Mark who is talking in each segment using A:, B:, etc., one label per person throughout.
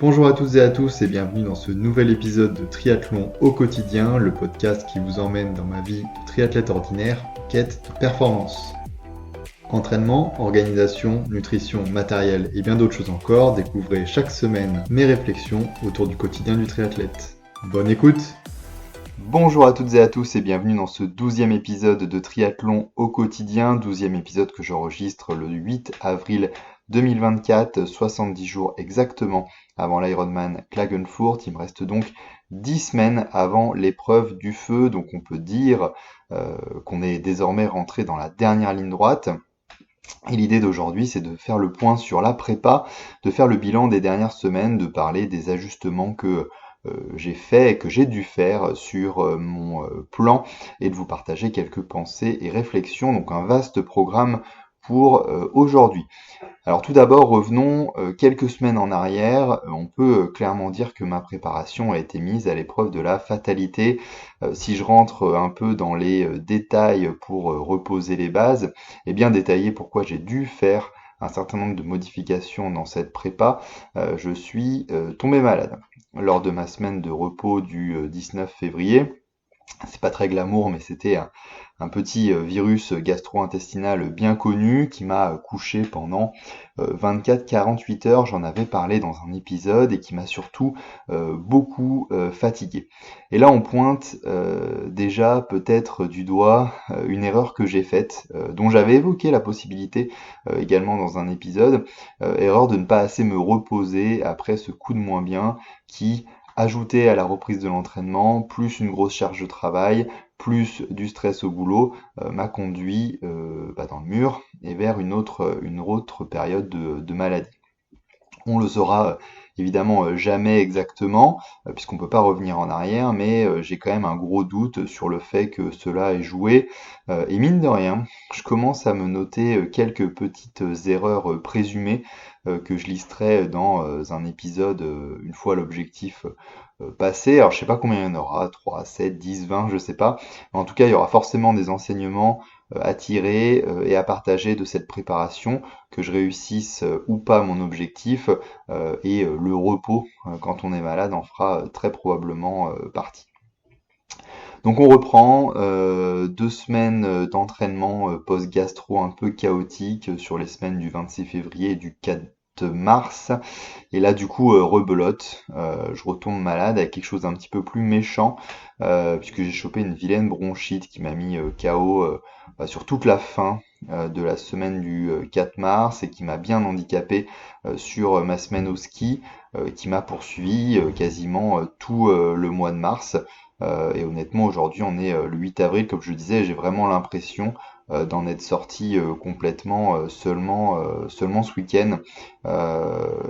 A: Bonjour à toutes et à tous et bienvenue dans ce nouvel épisode de Triathlon au quotidien, le podcast qui vous emmène dans ma vie de triathlète ordinaire en quête de performance. Entraînement, organisation, nutrition, matériel et bien d'autres choses encore, découvrez chaque semaine mes réflexions autour du quotidien du triathlète. Bonne écoute! Bonjour à toutes et à tous et bienvenue dans ce 12e épisode de Triathlon au quotidien, 12e épisode que j'enregistre le 8 avril 2024, 70 jours exactement avant l'Ironman Klagenfurt. Il me reste donc 10 semaines avant l'épreuve du feu, donc on peut dire qu'on est désormais rentré dans la dernière ligne droite. Et l'idée d'aujourd'hui, c'est de faire le point sur la prépa, de faire le bilan des dernières semaines, de parler des ajustements que j'ai fait et que j'ai dû faire sur mon plan et de vous partager quelques pensées et réflexions. Donc un vaste programme pour aujourd'hui. Alors tout d'abord, revenons quelques semaines en arrière. On peut clairement dire que ma préparation a été mise à l'épreuve de la fatalité. Si je rentre un peu dans les détails pour reposer les bases, et bien détailler pourquoi j'ai dû faire un certain nombre de modifications dans cette prépa, je suis tombé malade lors de ma semaine de repos du 19 février. C'est pas très glamour, mais c'était un petit virus gastro-intestinal bien connu qui m'a couché pendant 24-48 heures. J'en avais parlé dans un épisode et qui m'a surtout beaucoup fatigué. Et là, on pointe déjà peut-être du doigt une erreur que j'ai faite, dont j'avais évoqué la possibilité également dans un épisode, erreur de ne pas assez me reposer après ce coup de moins bien qui ajouté à la reprise de l'entraînement, plus une grosse charge de travail, plus du stress au boulot, m'a conduit dans le mur et vers une autre période de maladie. On le saura évidemment jamais exactement, puisqu'on peut pas revenir en arrière, mais j'ai quand même un gros doute sur le fait que cela ait joué. Et mine de rien, je commence à me noter quelques petites erreurs présumées que je listerai dans un épisode une fois l'objectif passé. Alors je sais pas combien il y en aura, 3, 7, 10, 20, je sais pas. Mais en tout cas, il y aura forcément des enseignements à tirer et à partager de cette préparation, que je réussisse ou pas mon objectif, et le repos quand on est malade en fera très probablement partie. Donc on reprend 2 semaines d'entraînement post-gastro un peu chaotique sur les semaines du 26 février et du 4 mars. Et là du coup rebelote, je retombe malade avec quelque chose d'un petit peu plus méchant, puisque j'ai chopé une vilaine bronchite qui m'a mis KO sur toute la fin de la semaine du 4 mars et qui m'a bien handicapé sur ma semaine au ski, qui m'a poursuivi quasiment tout le mois de mars. Et honnêtement, aujourd'hui, on est le 8 avril, comme je disais, j'ai vraiment l'impression d'en être sorti complètement seulement ce week-end.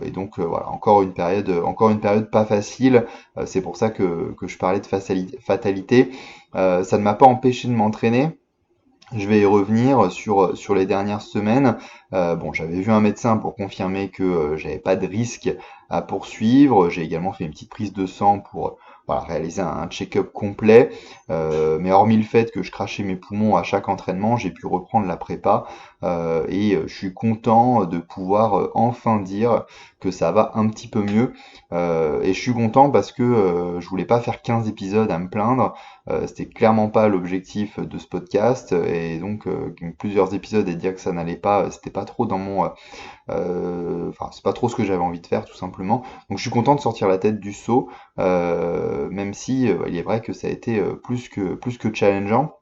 A: Et donc voilà, encore une période pas facile. C'est pour ça que je parlais de fatalité. Ça ne m'a pas empêché de m'entraîner. Je vais y revenir sur les dernières semaines. Bon, j'avais vu un médecin pour confirmer que j'avais pas de risque à poursuivre. J'ai également fait une petite prise de sang pour voilà, réaliser un check-up complet. Mais hormis le fait que je crachais mes poumons à chaque entraînement, j'ai pu reprendre la prépa et je suis content de pouvoir enfin dire que ça va un petit peu mieux. Et je suis content parce que je voulais pas faire 15 épisodes à me plaindre. C'était clairement pas l'objectif de ce podcast et donc plusieurs épisodes et dire que ça n'allait pas, c'était pas trop dans mon, enfin c'est pas trop ce que j'avais envie de faire tout simplement. Donc je suis content de sortir la tête du seau, même si il est vrai que ça a été plus que challengeant.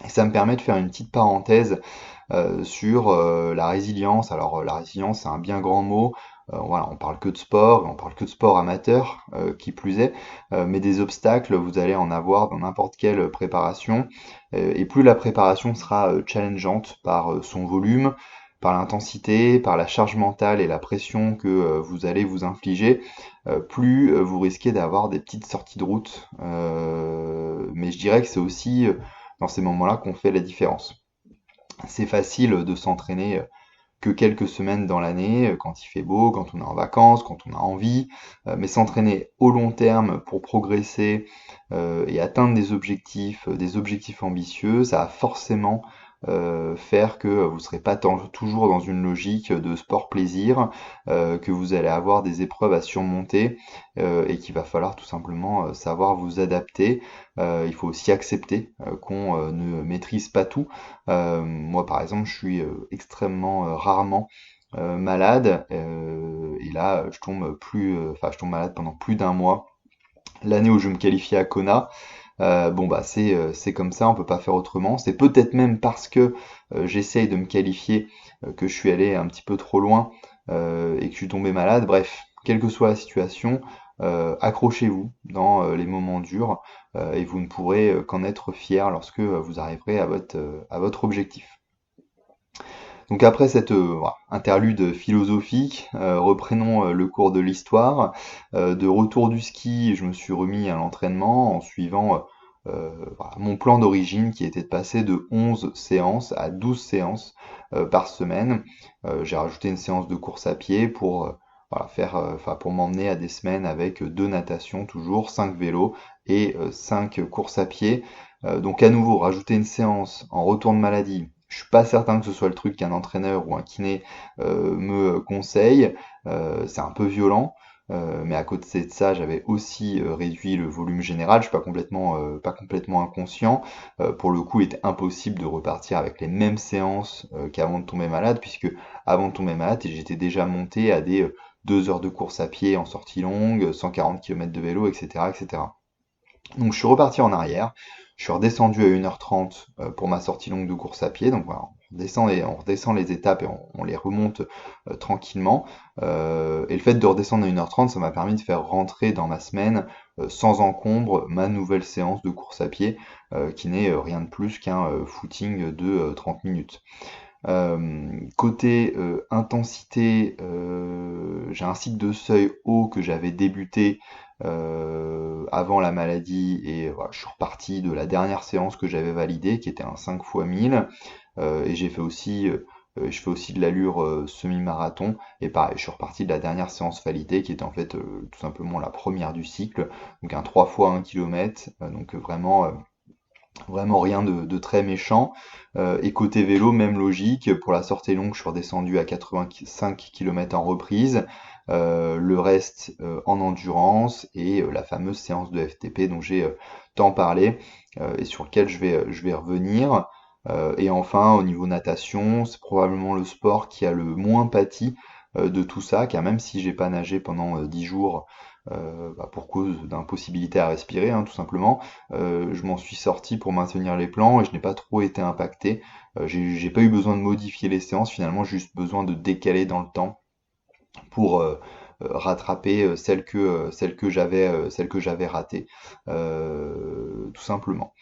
A: Et ça me permet de faire une petite parenthèse sur la résilience. Alors la résilience, c'est un bien grand mot. Voilà, on parle que de sport, on parle que de sport amateur, qui plus est, mais des obstacles, vous allez en avoir dans n'importe quelle préparation, et plus la préparation sera challengeante par son volume, par l'intensité, par la charge mentale et la pression que vous allez vous infliger, plus vous risquez d'avoir des petites sorties de route. Mais je dirais que c'est aussi dans ces moments-là qu'on fait la différence. C'est facile de s'entraîner que quelques semaines dans l'année, quand il fait beau, quand on est en vacances, quand on a envie, mais s'entraîner au long terme pour progresser et atteindre des objectifs ambitieux, ça a forcément faire que vous ne serez pas toujours dans une logique de sport plaisir, que vous allez avoir des épreuves à surmonter et qu'il va falloir tout simplement savoir vous adapter. Il faut aussi accepter qu'on ne maîtrise pas tout. Moi par exemple, je suis extrêmement rarement malade et là je tombe malade pendant plus d'un mois. L'année où je me qualifiais à Kona, bon bah c'est comme ça, on peut pas faire autrement. C'est peut-être même parce que j'essaye de me qualifier que je suis allé un petit peu trop loin et que je suis tombé malade. Bref, quelle que soit la situation, accrochez-vous dans les moments durs et vous ne pourrez qu'en être fier lorsque vous arriverez à votre objectif. Donc après cette voilà, interlude philosophique, reprenons le cours de l'histoire. De retour du ski, je me suis remis à l'entraînement en suivant voilà, mon plan d'origine qui était de passer de 11 séances à 12 séances par semaine. J'ai rajouté une séance de course à pied pour voilà, pour m'emmener à des semaines avec 2 natations toujours, 5 vélos et 5 courses à pied. Donc à nouveau, rajouter une séance en retour de maladie. Je suis pas certain que ce soit le truc qu'un entraîneur ou un kiné me conseille. C'est un peu violent. Mais à côté de ça, j'avais aussi réduit le volume général. Je suis pas complètement inconscient. Pour le coup, il était impossible de repartir avec les mêmes séances qu'avant de tomber malade, puisque avant de tomber malade, j'étais déjà monté à des 2 heures de course à pied en sortie longue, 140 km de vélo, etc., etc. Donc je suis reparti en arrière, je suis redescendu à 1h30 pour ma sortie longue de course à pied. Donc voilà, on redescend les étapes et on les remonte tranquillement. Et le fait de redescendre à 1h30, ça m'a permis de faire rentrer dans ma semaine sans encombre ma nouvelle séance de course à pied, qui n'est rien de plus qu'un footing de 30 minutes. Côté intensité, j'ai un cycle de seuil haut que j'avais débuté avant la maladie et voilà, je suis reparti de la dernière séance que j'avais validée qui était un 5 x 1000 et je fais aussi de l'allure semi-marathon et pareil, je suis reparti de la dernière séance validée qui était en fait tout simplement la première du cycle, donc un 3 x 1 km, donc vraiment rien de très méchant. Et côté vélo, même logique. Pour la sortie longue, je suis redescendu à 85 km en reprise. Le reste en endurance et la fameuse séance de FTP dont j'ai tant parlé et sur lequel je vais revenir. Et enfin, au niveau natation, c'est probablement le sport qui a le moins pâti de tout ça, car même si j'ai pas nagé pendant 10 jours pour cause d'impossibilité à respirer, hein, tout simplement, je m'en suis sorti pour maintenir les plans et je n'ai pas trop été impacté. J'ai pas eu besoin de modifier les séances, finalement, juste besoin de décaler dans le temps pour rattraper celles que j'avais ratées, tout simplement.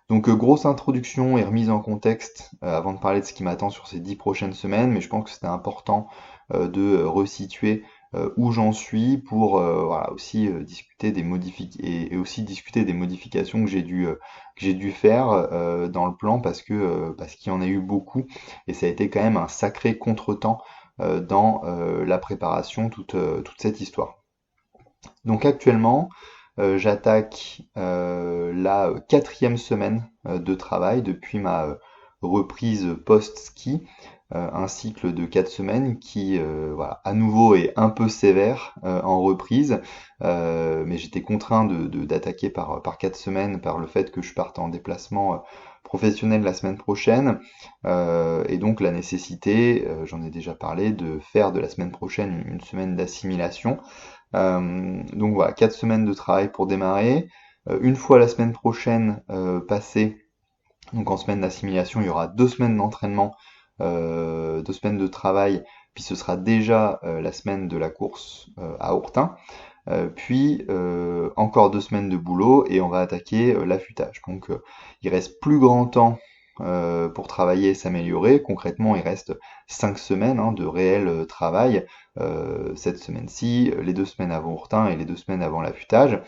A: Donc grosse introduction et remise en contexte avant de parler de ce qui m'attend sur ces 10 prochaines semaines, mais je pense que c'était important de resituer où j'en suis pour voilà, aussi discuter des et aussi discuter des modifications que j'ai dû faire dans le plan parce qu'il y en a eu beaucoup et ça a été quand même un sacré contretemps dans la préparation toute cette histoire. Donc actuellement, j'attaque la quatrième semaine de travail depuis ma reprise post-ski, un cycle de 4 semaines qui, voilà, à nouveau est un peu sévère en reprise, mais j'étais contraint d'attaquer par 4 semaines par le fait que je parte en déplacement professionnel la semaine prochaine, et donc la nécessité, j'en ai déjà parlé, de faire de la semaine prochaine une semaine d'assimilation. Donc voilà, 4 semaines de travail pour démarrer. Une fois la semaine prochaine passée, donc en semaine d'assimilation, il y aura 2 semaines d'entraînement, 2 semaines de travail, puis ce sera déjà la semaine de la course à Ourtin. Puis encore 2 semaines de boulot et on va attaquer l'affûtage. Donc il reste plus grand temps pour travailler et s'améliorer. Concrètement, il reste 5 semaines hein, de réel travail. Cette semaine-ci, les 2 semaines avant Ourtin et les 2 semaines avant l'affûtage.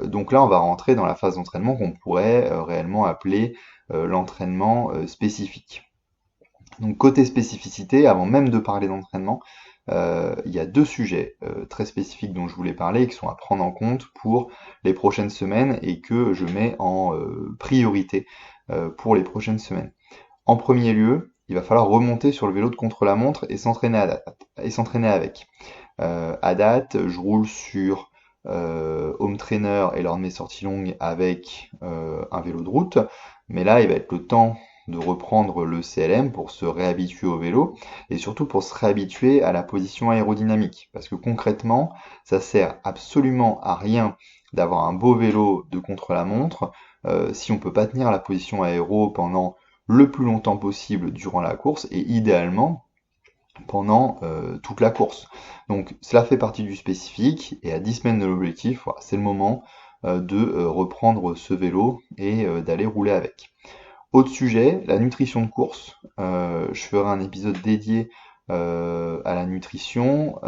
A: Donc là, on va rentrer dans la phase d'entraînement qu'on pourrait réellement appeler l'entraînement spécifique. Donc côté spécificité, avant même de parler d'entraînement, il y a 2 sujets très spécifiques dont je voulais parler et qui sont à prendre en compte pour les prochaines semaines et que je mets en priorité pour les prochaines semaines. En premier lieu, il va falloir remonter sur le vélo de contre-la-montre et s'entraîner avec. À date, je roule sur Home Trainer et lors de mes sorties longues avec un vélo de route, mais là, il va être le temps de reprendre le CLM pour se réhabituer au vélo et surtout pour se réhabituer à la position aérodynamique. Parce que concrètement, ça sert absolument à rien d'avoir un beau vélo de contre-la-montre si on peut pas tenir la position aéro pendant le plus longtemps possible durant la course et idéalement pendant toute la course. Donc cela fait partie du spécifique et à 10 semaines de l'objectif, voilà, c'est le moment de reprendre ce vélo et d'aller rouler avec. Autre sujet, la nutrition de course. Je ferai un épisode dédié à la nutrition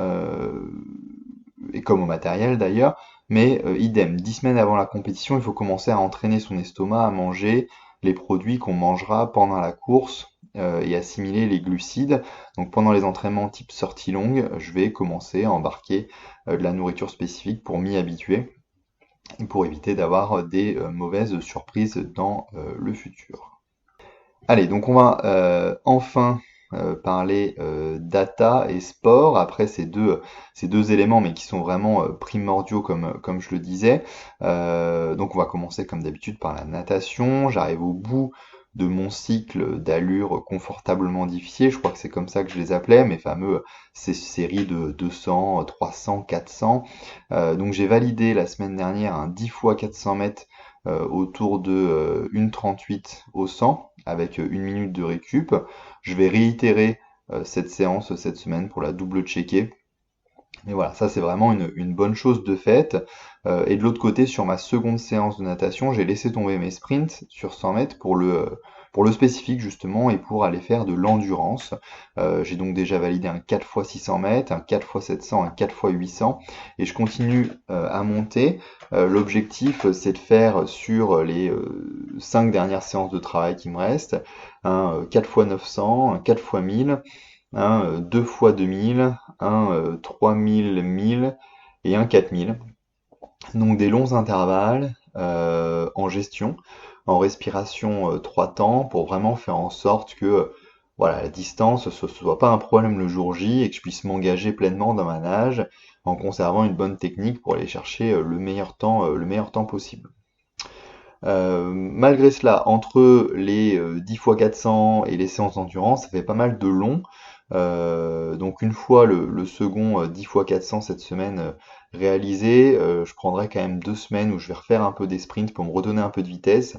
A: et comme au matériel d'ailleurs, mais idem, 10 semaines avant la compétition, il faut commencer à entraîner son estomac à manger les produits qu'on mangera pendant la course et assimiler les glucides. Donc pendant les entraînements type sortie longue, je vais commencer à embarquer de la nourriture spécifique pour m'y habituer et pour éviter d'avoir des mauvaises surprises dans le futur. Allez, donc on va enfin parler data et sport, après ces deux éléments, mais qui sont vraiment primordiaux comme je le disais. Donc on va commencer comme d'habitude par la natation. J'arrive au bout de mon cycle d'allure confortablement difficile, je crois que c'est comme ça que je les appelais, mes fameux ces séries de 200, 300, 400. Donc j'ai validé la semaine dernière un 10 fois 400 mètres autour de 1,38 au 100 avec 1 minute de récup. Je vais réitérer cette séance cette semaine pour la double checker. Mais voilà, ça c'est vraiment une bonne chose de faite. Et de l'autre côté, sur ma seconde séance de natation, j'ai laissé tomber mes sprints sur 100 mètres pour le spécifique justement et pour aller faire de l'endurance. J'ai donc déjà validé un 4 x 600 mètres, un 4 x 700, un 4 x 800 et je continue à monter. L'objectif c'est de faire sur les 5 dernières séances de travail qui me restent, un 4 x 900, un 4 x 1000, un 2 x 2000, un 3000 1000 et un 4000. Donc des longs intervalles en gestion, en respiration 3 temps pour vraiment faire en sorte que voilà, la distance ce soit pas un problème le jour J et que je puisse m'engager pleinement dans ma nage en conservant une bonne technique pour aller chercher le meilleur temps possible. Malgré cela, entre les 10 x 400 et les séances d'endurance, ça fait pas mal de long. Donc une fois le second 10 x 400 cette semaine réalisé, je prendrai quand même 2 semaines où je vais refaire un peu des sprints pour me redonner un peu de vitesse.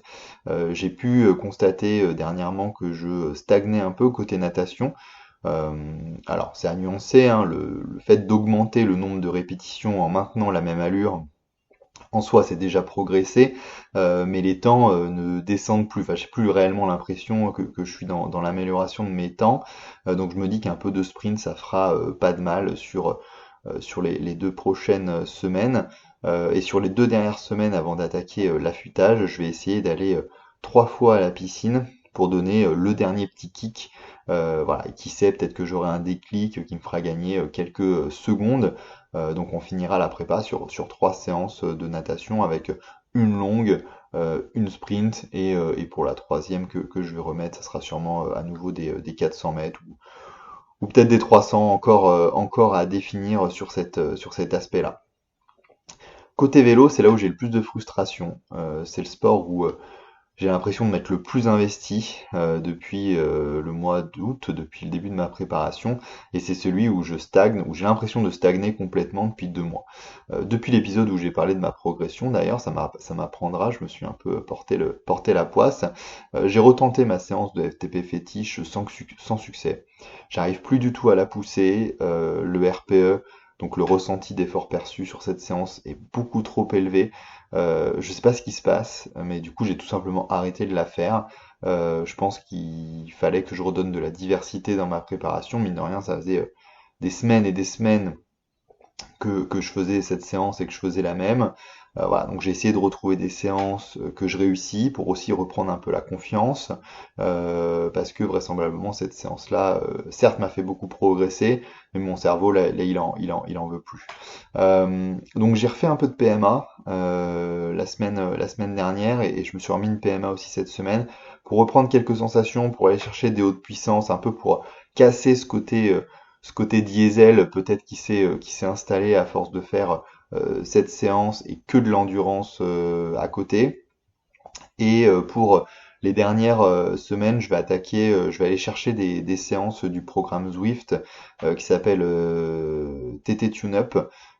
A: J'ai pu constater dernièrement que je stagnais un peu côté natation. Alors c'est à nuancer, hein, le fait d'augmenter le nombre de répétitions en maintenant la même allure en soi, c'est déjà progressé, mais les temps ne descendent plus. Enfin, j'ai plus réellement l'impression que je suis dans l'amélioration de mes temps. Donc je me dis qu'un peu de sprint, ça fera pas de mal sur les 2 prochaines semaines. Et sur les 2 dernières semaines avant d'attaquer l'affûtage, je vais essayer d'aller 3 fois à la piscine pour donner le dernier petit kick. Voilà, et qui sait, peut-être que j'aurai un déclic qui me fera gagner quelques secondes. Donc on finira la prépa sur 3 séances de natation avec une longue, une sprint et pour la troisième que je vais remettre, ça sera sûrement à nouveau des 400 mètres ou peut-être des 300 encore à définir sur cet aspect-là. Côté vélo, c'est là où j'ai le plus de frustration. C'est le sport où j'ai l'impression de m'être le plus investi depuis le mois d'août, depuis le début de ma préparation, et c'est celui où je stagne, où j'ai l'impression de stagner complètement depuis 2 mois. Depuis l'épisode où j'ai parlé de ma progression, d'ailleurs, ça m'apprendra, je me suis un peu porté la poisse. J'ai retenté ma séance de FTP fétiche sans succès. J'arrive plus du tout à la pousser, le RPE, donc le ressenti d'effort perçu sur cette séance est beaucoup trop élevé. Je sais pas ce qui se passe, mais du coup j'ai tout simplement arrêté de la faire. Je pense qu'il fallait que je redonne de la diversité dans ma préparation. Mine de rien, ça faisait des semaines et des semaines que je faisais cette séance et que je faisais la même. Voilà, donc j'ai essayé de retrouver des séances que je réussis pour aussi reprendre un peu la confiance, parce que vraisemblablement cette séance-là, certes m'a fait beaucoup progresser, mais mon cerveau là, il en veut plus. Donc j'ai refait un peu de PMA la semaine dernière et je me suis remis une PMA aussi cette semaine pour reprendre quelques sensations, pour aller chercher des hautes puissances, un peu pour casser ce côté diesel peut-être qui s'est installé à force de faire cette séance et que de l'endurance à côté. Et pour les dernières semaines, je vais aller chercher des séances du programme Zwift qui s'appelle TT Tune-Up.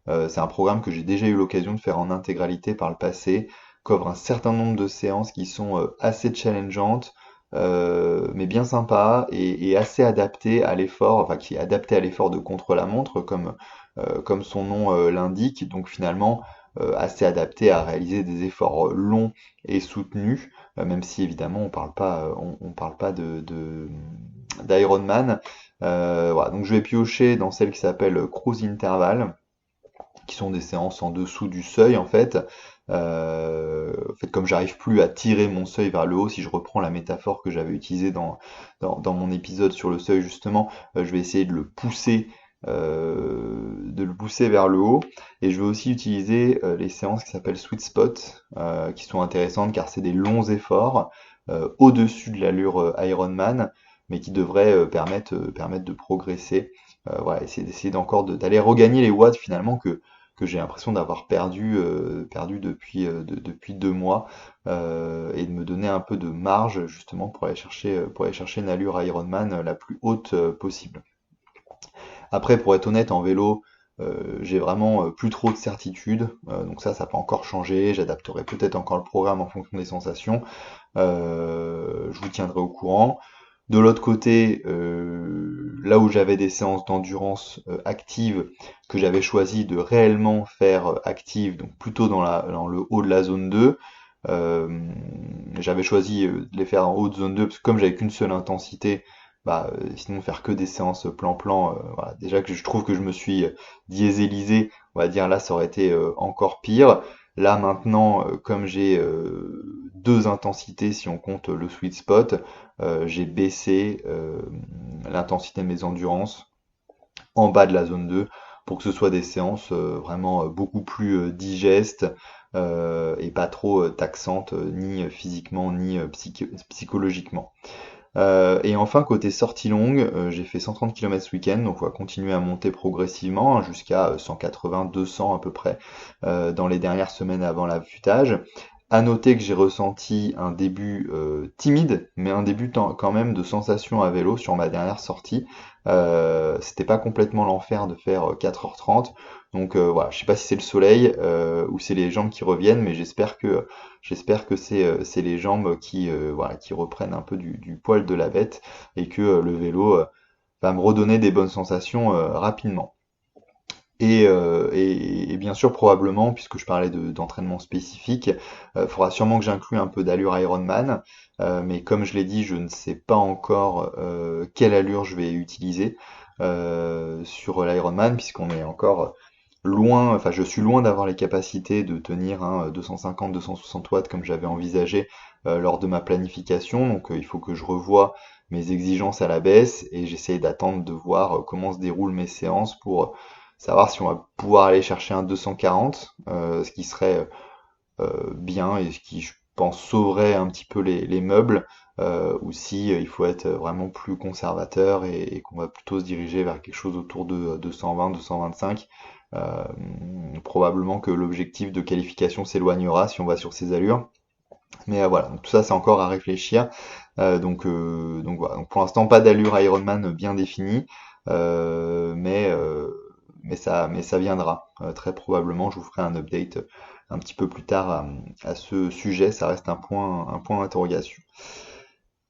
A: C'est un programme que j'ai déjà eu l'occasion de faire en intégralité par le passé, couvre un certain nombre de séances qui sont assez challengeantes, mais bien sympa et assez adapté à l'effort, enfin qui est adapté à l'effort de contre-la-montre comme son nom l'indique. Donc finalement assez adapté à réaliser des efforts longs et soutenus, même si évidemment on parle pas d'Ironman. Voilà, donc je vais piocher dans celle qui s'appelle Cruise Interval, qui sont des séances en dessous du seuil en fait. En fait, comme j'arrive plus à tirer mon seuil vers le haut, si je reprends la métaphore que j'avais utilisée dans mon épisode sur le seuil justement, je vais essayer de le pousser vers le haut. Et je vais aussi utiliser les séances qui s'appellent Sweet Spot, qui sont intéressantes car c'est des longs efforts au-dessus de l'allure Ironman, mais qui devraient permettre de progresser. Voilà, d'essayer d'aller regagner les watts finalement que j'ai l'impression d'avoir perdu depuis 2 mois, et de me donner un peu de marge justement pour aller chercher une allure Ironman la plus haute possible. Après, pour être honnête, en vélo, j'ai vraiment plus trop de certitude, donc ça peut encore changer, j'adapterai peut-être encore le programme en fonction des sensations, je vous tiendrai au courant. De l'autre côté, là où j'avais des séances d'endurance active, que j'avais choisi de réellement faire active, donc plutôt dans le haut de la zone 2, euh, j'avais choisi de les faire en haut de zone 2, parce que comme j'avais qu'une seule intensité, sinon faire que des séances plan-plan, voilà. Déjà que je trouve que je me suis dieselisé, on va dire là ça aurait été encore pire. Là maintenant, comme j'ai deux intensités si on compte le sweet spot, j'ai baissé l'intensité de mes endurances en bas de la zone 2 pour que ce soit des séances vraiment beaucoup plus digestes et pas trop taxantes ni physiquement ni psychologiquement. Et enfin, côté sortie longue, j'ai fait 130 km ce week-end, donc on va continuer à monter progressivement hein, jusqu'à 180, 200 à peu près dans les dernières semaines avant l'affûtage. À noter que j'ai ressenti un début timide, mais un début quand même de sensation à vélo sur ma dernière sortie. C'était pas complètement l'enfer de faire 4h30. Donc voilà, je sais pas si c'est le soleil ou c'est les jambes qui reviennent, mais j'espère que c'est les jambes voilà, qui reprennent un peu du poil de la bête et que le vélo va me redonner des bonnes sensations rapidement. Et bien sûr, probablement, puisque je parlais d'entraînement spécifique, il faudra sûrement que j'inclue un peu d'allure Ironman, mais comme je l'ai dit, je ne sais pas encore quelle allure je vais utiliser sur l'Ironman, puisqu'on est encore loin, enfin je suis loin d'avoir les capacités de tenir 250-260 watts comme j'avais envisagé lors de ma planification, donc il faut que je revoie mes exigences à la baisse et j'essaye d'attendre de voir comment se déroulent mes séances pour savoir si on va pouvoir aller chercher un 240, ce qui serait bien et ce qui, je pense, sauverait un petit peu les meubles, ou si il faut être vraiment plus conservateur et qu'on va plutôt se diriger vers quelque chose autour de 220, 225. Euh, Probablement que l'objectif de qualification s'éloignera si on va sur ces allures. Mais voilà, donc tout ça c'est encore à réfléchir. Donc voilà, donc pour l'instant pas d'allure Ironman bien définie, euh, mais, euh, mais ça viendra. Très probablement, je vous ferai un update un petit peu plus tard à ce sujet. Ça reste un point d'interrogation.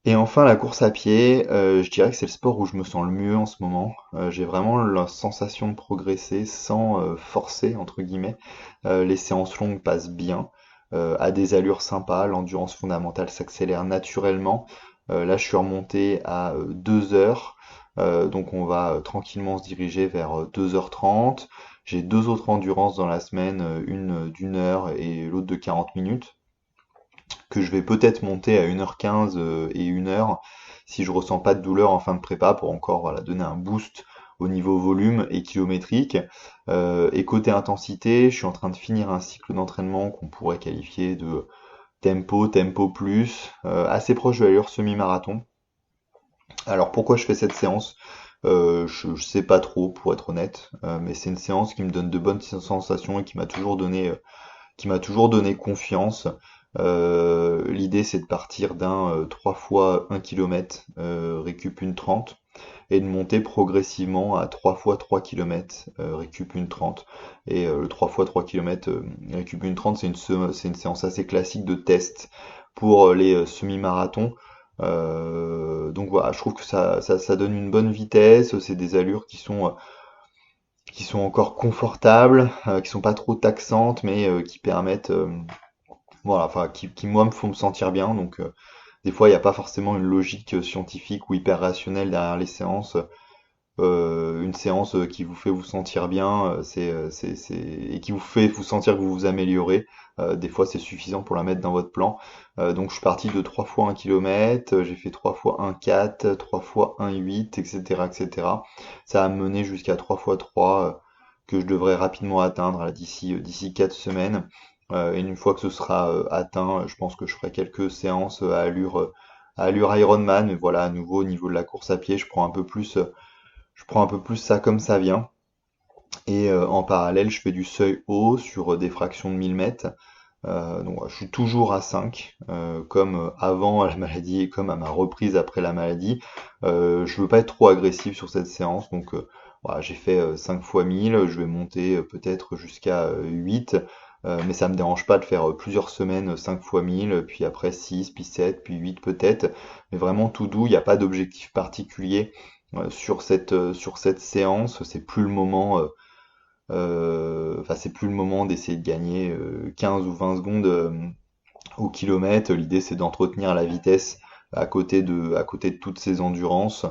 A: Et enfin, la course à pied, je dirais que c'est le sport où je me sens le mieux en ce moment. J'ai vraiment la sensation de progresser sans forcer, entre guillemets. Les séances longues passent bien, à des allures sympas, l'endurance fondamentale s'accélère naturellement. Là, je suis remonté à 2 heures, donc on va tranquillement se diriger vers 2h30. J'ai 2 autres endurances dans la semaine, une d'une heure et l'autre de 40 minutes, que je vais peut-être monter à 1h15 et 1 heure si je ressens pas de douleur en fin de prépa pour encore voilà, donner un boost au niveau volume et kilométrique. Et côté intensité, je suis en train de finir un cycle d'entraînement qu'on pourrait qualifier de tempo plus, assez proche de l'allure semi-marathon. Alors pourquoi je fais cette séance? Je sais pas trop pour être honnête, mais c'est une séance qui me donne de bonnes sensations et qui m'a toujours donné confiance. L'idée c'est de partir d'un 3 fois 1 km, récup 1,30 et de monter progressivement à 3 fois 3 km, récup 1,30. Et le 3 fois 3 km, récup 1,30, c'est une séance assez classique de test pour les semi-marathons. Donc voilà, je trouve que ça donne une bonne vitesse, c'est des allures qui sont encore confortables, qui sont pas trop taxantes, mais qui permettent, voilà, enfin, qui moi me font me sentir bien. Donc des fois, il n'y a pas forcément une logique scientifique ou hyper rationnelle derrière les séances. Une séance qui vous fait vous sentir bien, et qui vous fait vous sentir que vous vous améliorez. Des fois, c'est suffisant pour la mettre dans votre plan. Donc, je suis parti de 3 fois 1 km, j'ai fait 3 fois 1,4, 3 fois 1,8, etc., etc. Ça a mené jusqu'à 3 fois 3 que je devrais rapidement atteindre là, d'ici 4 semaines. Et une fois que ce sera atteint, je pense que je ferai quelques séances à allure Ironman. Mais voilà, à nouveau, au niveau de la course à pied, je prends un peu plus ça comme ça vient. Et en parallèle, je fais du seuil haut sur des fractions de 1000 mètres. Donc je suis toujours à 5, comme avant la maladie et comme à ma reprise après la maladie. Je veux pas être trop agressif sur cette séance, donc voilà, j'ai fait 5 fois 1000, je vais monter peut-être jusqu'à 8, mais ça me dérange pas de faire plusieurs semaines 5 fois 1000, puis après 6, puis 7, puis 8 peut-être, mais vraiment tout doux, il n'y a pas d'objectif particulier sur cette séance, c'est plus le moment. Enfin, c'est plus le moment d'essayer de gagner 15 ou 20 secondes au kilomètre. L'idée, c'est d'entretenir la vitesse à côté de toutes ces endurances.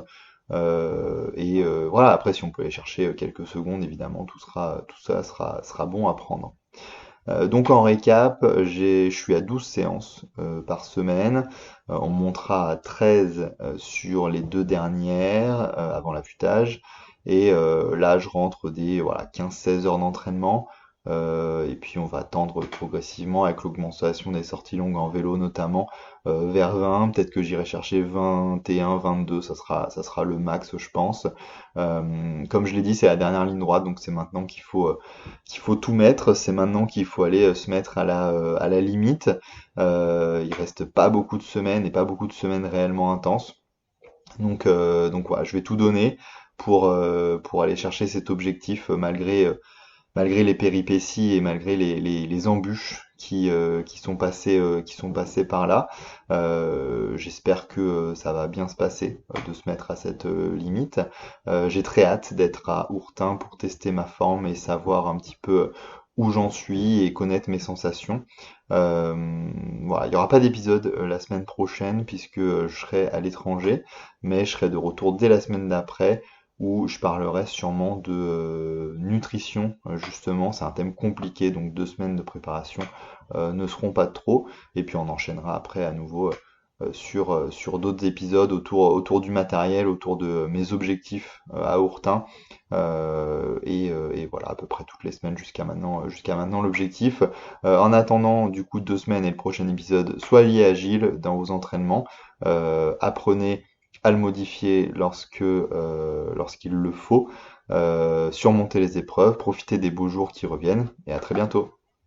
A: Voilà, après, si on peut aller chercher quelques secondes, évidemment, tout ça sera bon à prendre. Donc en récap, je suis à 12 séances par semaine. On montera à 13 sur les deux dernières avant l'affûtage. Et là, je rentre des voilà, 15-16 heures d'entraînement. Et puis on va tendre progressivement avec l'augmentation des sorties longues en vélo notamment vers 20. Peut-être que j'irai chercher 21, 22. Ça sera le max, je pense. Comme je l'ai dit, c'est la dernière ligne droite, donc c'est maintenant qu'il faut tout mettre. C'est maintenant qu'il faut aller se mettre à la limite. Il reste pas beaucoup de semaines et pas beaucoup de semaines réellement intenses. Donc voilà, je vais tout donner pour aller chercher cet objectif malgré les péripéties et malgré les embûches qui sont passées par là. J'espère que ça va bien se passer de se mettre à cette limite. J'ai très hâte d'être à Ourtin pour tester ma forme et savoir un petit peu où j'en suis et connaître mes sensations. Voilà, il n'y aura pas d'épisode la semaine prochaine puisque je serai à l'étranger, mais je serai de retour dès la semaine d'après où je parlerai sûrement de nutrition, justement, c'est un thème compliqué, donc 2 semaines de préparation ne seront pas de trop, et puis on enchaînera après à nouveau sur d'autres épisodes autour du matériel, autour de mes objectifs à Ourtin, et voilà, à peu près toutes les semaines jusqu'à maintenant l'objectif. En attendant, du coup, 2 semaines et le prochain épisode, soyez agile dans vos entraînements, apprenez à le modifier lorsqu'il le faut, surmonter les épreuves, profiter des beaux jours qui reviennent, et à très bientôt.